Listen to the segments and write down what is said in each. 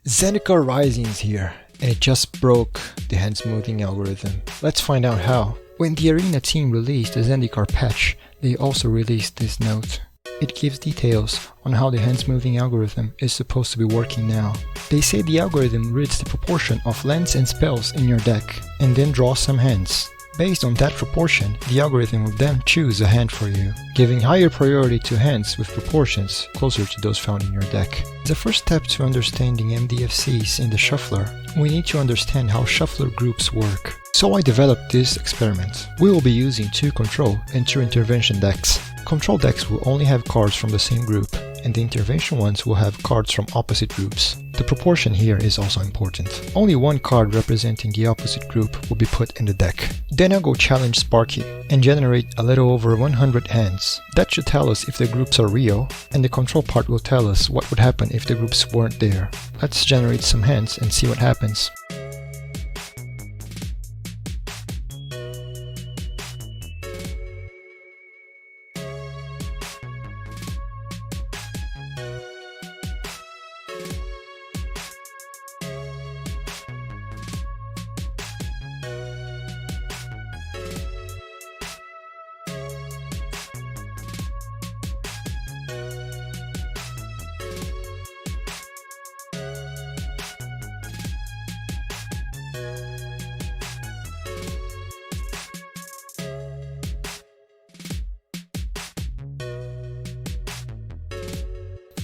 Zendikar Rising is here, and it just broke the hand smoothing algorithm. Let's find out how. When the Arena team released the Zendikar patch, they also released this note. It gives details on how the hand smoothing algorithm is supposed to be working now. They say the algorithm reads the proportion of lands and spells in your deck, and then draws some hands. Based on that proportion, the algorithm will then choose a hand for you, giving higher priority to hands with proportions closer to those found in your deck. As a first step to understanding MDFCs in the shuffler, we need to understand how shuffler groups work. So I developed this experiment. We will be using 2 control and 2 intervention decks. Control decks will only have cards from the same group, and the intervention ones will have cards from opposite groups. The proportion here is also important. Only 1 card representing the opposite group will be put in the deck. Then I'll go challenge Sparky and generate a little over 100 hands. That should tell us if the groups are real, and the control part will tell us what would happen if the groups weren't there. Let's generate some hands and see what happens.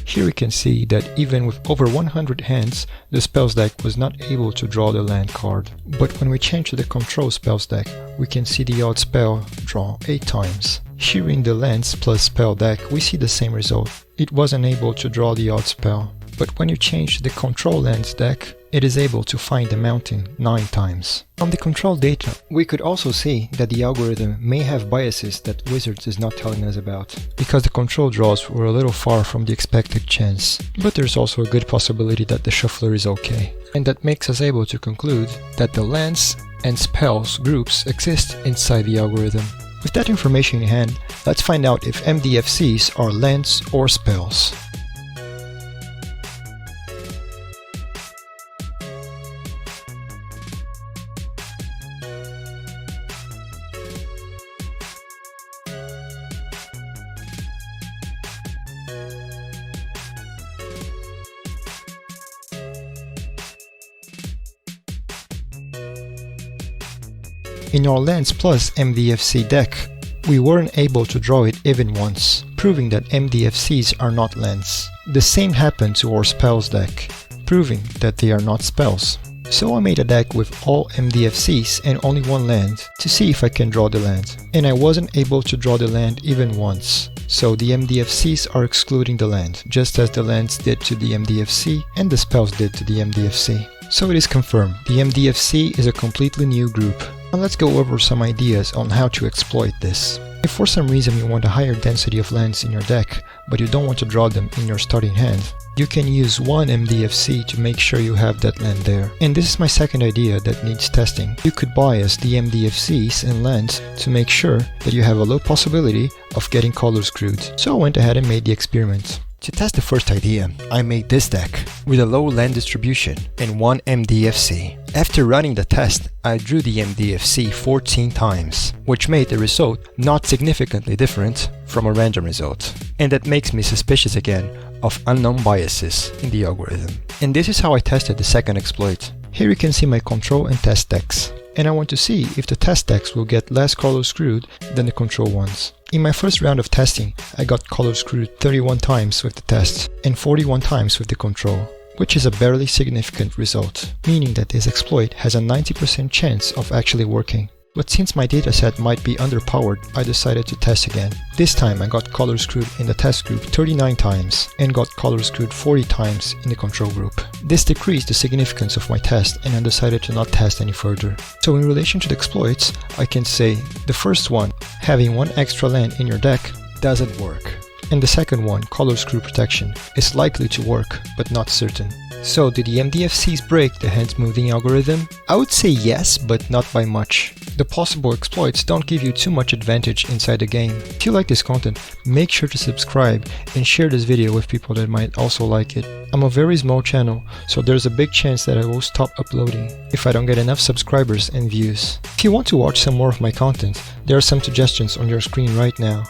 Here we can see that even with over 100 hands, the spells deck was not able to draw the land card. But when we change to the control spells deck, we can see the odd spell draw 8 times. Here in the lands plus spell deck, we see the same result. It wasn't able to draw the odd spell. But when you change to the control lands deck, it is able to find the mountain 9 times. From the control data, we could also see that the algorithm may have biases that Wizards is not telling us about, because the control draws were a little far from the expected chance. But there's also a good possibility that the shuffler is okay. And that makes us able to conclude that the lands and spells groups exist inside the algorithm. With that information in hand, let's find out if MDFCs are lands or spells. In our Lands Plus MDFC deck, we weren't able to draw it even once, proving that MDFCs are not lands. The same happened to our spells deck, proving that they are not spells. So I made a deck with all MDFCs and only 1 land to see if I can draw the land. And I wasn't able to draw the land even once. So the MDFCs are excluding the land, just as the lands did to the MDFC and the spells did to the MDFC. So it is confirmed, the MDFC is a completely new group. Now let's go over some ideas on how to exploit this. If for some reason you want a higher density of lands in your deck, but you don't want to draw them in your starting hand, you can use 1 MDFC to make sure you have that land there. And this is my second idea that needs testing. You could bias the MDFCs and lands to make sure that you have a low possibility of getting color screwed. So I went ahead and made the experiment. To test the first idea, I made this deck with a low land distribution and 1 MDFC. After running the test, I drew the MDFC 14 times, which made the result not significantly different from a random result. And that makes me suspicious again of unknown biases in the algorithm. And this is how I tested the second exploit. Here you can see my control and test decks. And I want to see if the test decks will get less color screwed than the control ones. In my first round of testing, I got color screwed 31 times with the test and 41 times with the control, which is a barely significant result, meaning that this exploit has a 90% chance of actually working. But since my dataset might be underpowered, I decided to test again. This time I got color screwed in the test group 39 times and got color screwed 40 times in the control group. This decreased the significance of my test and I decided to not test any further. So in relation to the exploits, I can say the first one, having 1 extra land in your deck, doesn't work. And the second one, color screw protection, is likely to work, but not certain. So did the MDFCs break the hand smoothing algorithm? I would say yes, but not by much. The possible exploits don't give you too much advantage inside the game. If you like this content, make sure to subscribe and share this video with people that might also like it. I'm a very small channel, so there's a big chance that I will stop uploading if I don't get enough subscribers and views. If you want to watch some more of my content, there are some suggestions on your screen right now.